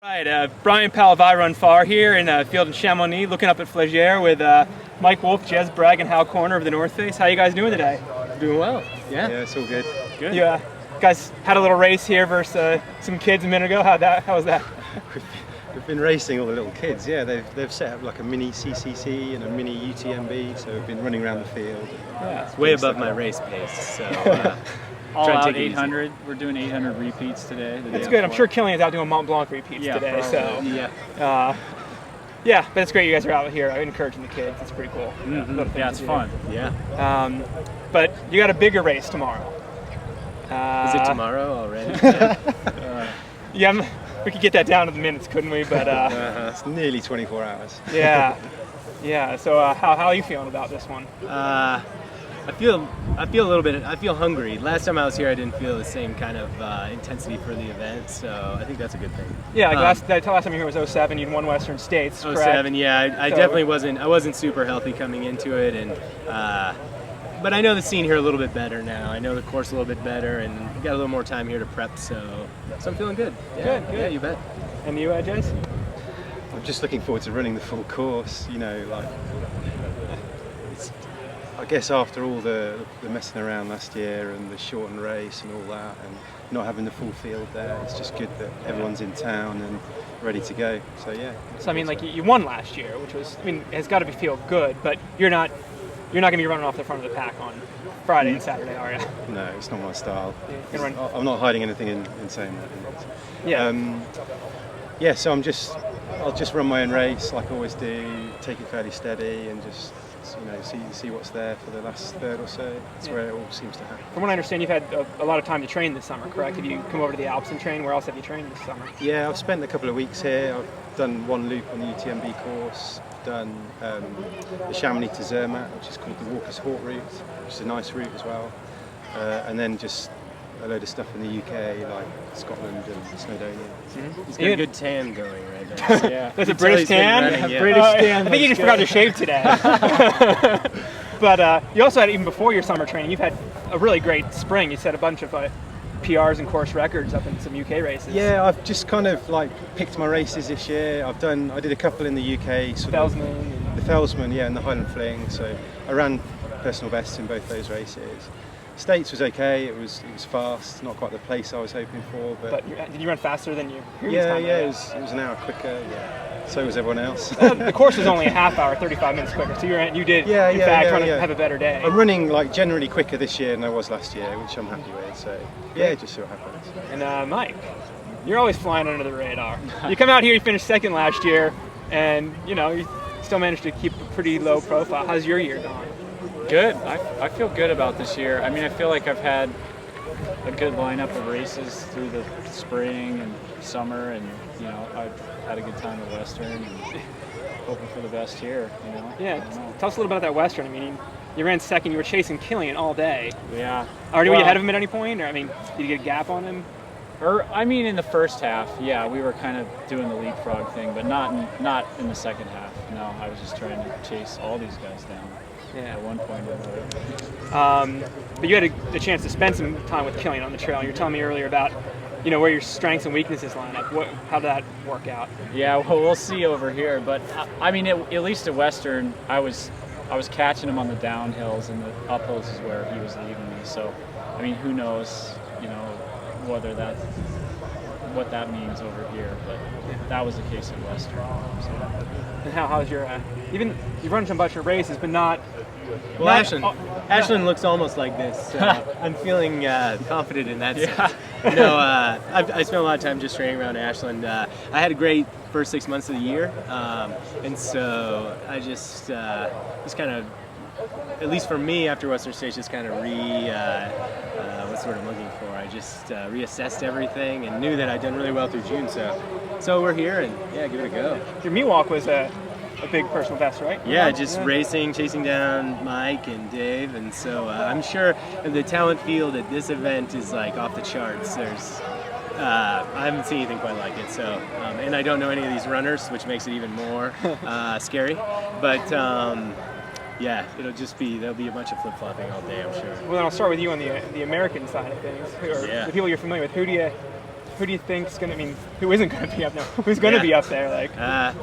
Right, Bryon Powell of iRunFar here in a field in Chamonix, looking up at Flagere with Mike Wolfe, Jez Bragg, and Hal Koerner of the North Face. How you guys doing today? Doing well. Yeah, it's all good. Good. You guys had a little race here versus some kids a minute ago. How was that? We've been racing all the little kids. Yeah, they've set up like a mini CCC and a mini UTMB, so we've been running around the field. Yeah, it's way above my race pace. So. All out 800. We're doing 800 repeats today. That's good. I'm sure Killian's out doing Mont-Blanc repeats today. Probably. So yeah, but it's great you guys are out here encouraging the kids. It's pretty cool. Yeah, it's fun. Yeah. But you got a bigger race tomorrow. Is it tomorrow already? Yeah, we could get that down to the minutes, couldn't we? But it's nearly 24 hours. Yeah. So how are you feeling about this one? I feel a little bit. I feel hungry. Last time I was here, I didn't feel the same kind of intensity for the event, so I think that's a good thing. Yeah, like last time you were here was 07. You'd won Western States. 07. Yeah, I definitely wasn't. I wasn't super healthy coming into it, and but I know the scene here a little bit better now. I know the course a little bit better, and got a little more time here to prep, so I'm feeling good. Yeah, good. Yeah, you bet. And you, Jez? I'm just looking forward to running the full course. You know, like. I guess after all the messing around last year and the shortened race and all that, and not having the full field there, it's just good that everyone's in town and ready to go. So yeah. So I mean, like you won last year, which was, it's got to feel good, but you're not going to be running off the front of the pack on Friday and Saturday, are you? No, it's not my style. Yeah, I'm not hiding anything in saying that. Yeah. So I'll just run my own race like I always do, take it fairly steady, and just see what's there for the last third or so. That's where it all seems to happen. From what I understand, you've had a lot of time to train this summer, correct? Have you come over to the Alps and trained? Where else have you trained this summer? Yeah, I've spent a couple of weeks here. I've done one loop on the UTMB course. I've done the Chamonix to Zermatt, which is called the Walker's Hawk route, which is a nice route as well. And then just a load of stuff in the UK, like Scotland and Snowdonia. Mm-hmm. He's got a good tan going right now. Yeah. There's a British tan? Running, British tan. I think you just forgot to shave today. But you also had, even before your summer training, you've had a really great spring. You set a bunch of PRs and course records up in some UK races. Yeah, I've just kind of like picked my races this year. I did a couple in the UK. The Felsman, and the Highland Fling. So I ran personal bests in both those races. States was okay. It was fast, not quite the pace I was hoping for. But did you run faster than you? It was an hour quicker. Yeah, so was everyone else. The course was only a half hour, 35 minutes quicker. So you did in fact have a better day. I'm running like generally quicker this year than I was last year, which I'm happy with. So yeah, just see what happens. And Mike, you're always flying under the radar. You come out here, you finished second last year, and you still managed to keep a pretty low profile. How's your year gone? Good. I feel good about this year. I mean, I feel like I've had a good lineup of races through the spring and summer, and I've had a good time at Western and hoping for the best here. Yeah. Tell us a little bit about that Western. I mean, you ran second. You were chasing Killian all day. Yeah. Were you ahead of him at any point? Or did you get a gap on him? In the first half, yeah, we were kind of doing the leapfrog thing, but not in the second half. No, I was just trying to chase all these guys down. Yeah. At one point or another. But you had a chance to spend some time with Killian on the trail. You were telling me earlier about, where your strengths and weaknesses line up. How did that work out? Yeah, well, we'll see over here. But at least at Western, I was catching him on the downhills, and the uphills is where he was leaving me. So, who knows, what that means over here. But that was the case at Western. So. And how's your you've run a bunch of races, but not. Well, Ashland looks almost like this. I'm feeling confident in that sense. I spent a lot of time just training around Ashland. I had a great first 6 months of the year, and so I just kind of, at least for me after Western States, just kind of what's the word I'm looking for? I just reassessed everything and knew that I'd done really well through June. So we're here, and give it a go. Your meet walk was a big personal best, right? Yeah, racing, chasing down Mike and Dave, and so I'm sure the talent field at this event is like off the charts. I haven't seen anything quite like it. So, and I don't know any of these runners, which makes it even more scary. But there'll be a bunch of flip-flopping all day, I'm sure. Well, then I'll start with you on the American side of things, or the people you're familiar with. Who do you who do you think's gonna? I mean, who isn't gonna be up there? Who's gonna be up there? Like, to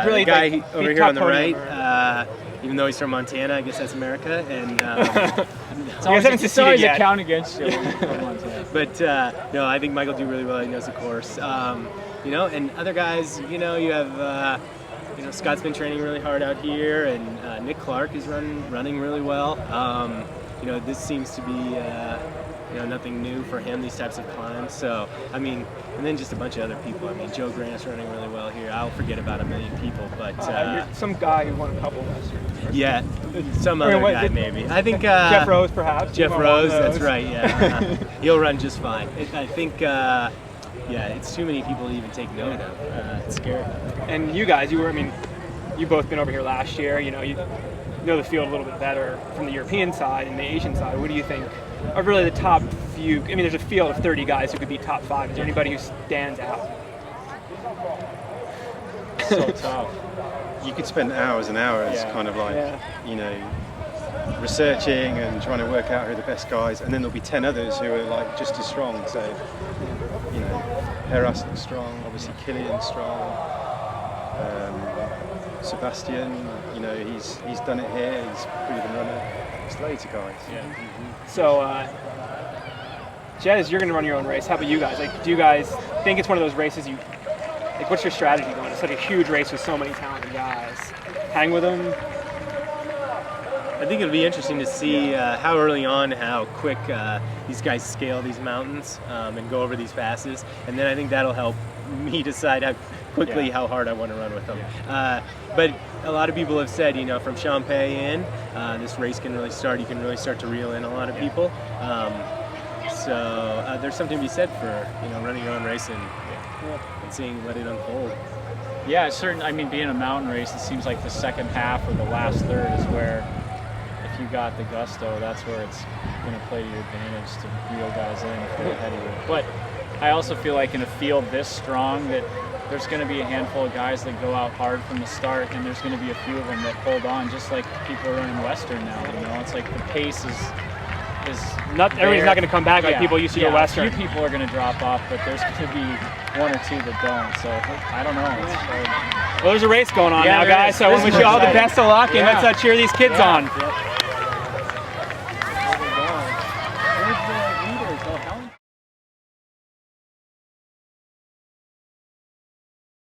really, the guy over here on the right. Even though he's from Montana, I guess that's America, and it's always a count against you. But no, I think Mike will do really well. He knows the course, you know. And other guys, you know, you have Scott's been training really hard out here, and Nick Clark is running really well. You know, this seems to be nothing new for him, these types of climbs. So, I mean, and then just a bunch of other people. I mean, Joe Grant's running really well here. I'll forget about a million people, but some guy who won a couple of Westerns. Yeah, some other guy maybe. I think Jeff Rose, perhaps. Jeff Rose, that's right. Yeah, he'll run just fine. I think. It's too many people to even take note of. It's scary. And you guys, you've both been over here last year. You know the field a little bit better from the European side and the Asian side. What do you think are really the top few? I mean, there's a field of 30 guys who could be top 5. Is there anybody who stands out? So tough. You could spend hours and hours kind of like, researching and trying to work out who are the best guys, and then there'll be 10 others who are like just as strong. So, Heras looks strong, obviously Killian's strong. Sebastian, he's done it here, he's a proven runner. There's loads of guys. Yeah. So, Jez, you're going to run your own race. How about you guys? Like, do you guys think it's one of those races what's your strategy going? It's such a huge race with so many talented guys. Hang with them? I think it'll be interesting to see how early on, how quick these guys scale these mountains and go over these passes, and then I think that'll help me decide how quickly how hard I want to run with them. But a lot of people have said, from Champagne in, this race can really start. You can really start to reel in a lot of people. So there's something to be said for running your own race and let it unfold. Yeah, it's certain. I mean, being a mountain race, it seems like the second half or the last third is where, if you got the gusto, that's where it's going to play to your advantage to reel guys in if they're ahead of you. But I also feel like in a field this strong that there's going to be a handful of guys that go out hard from the start, and there's going to be a few of them that hold on, just like people are running Western now. It's like the pace is not everybody's not going to come back like people used to go Western. A few people are going to drop off, but there's going to be one or two that don't. So I don't know. Well, there's a race going on now, guys. So I want to wish you all the best of luck, and let's cheer these kids on.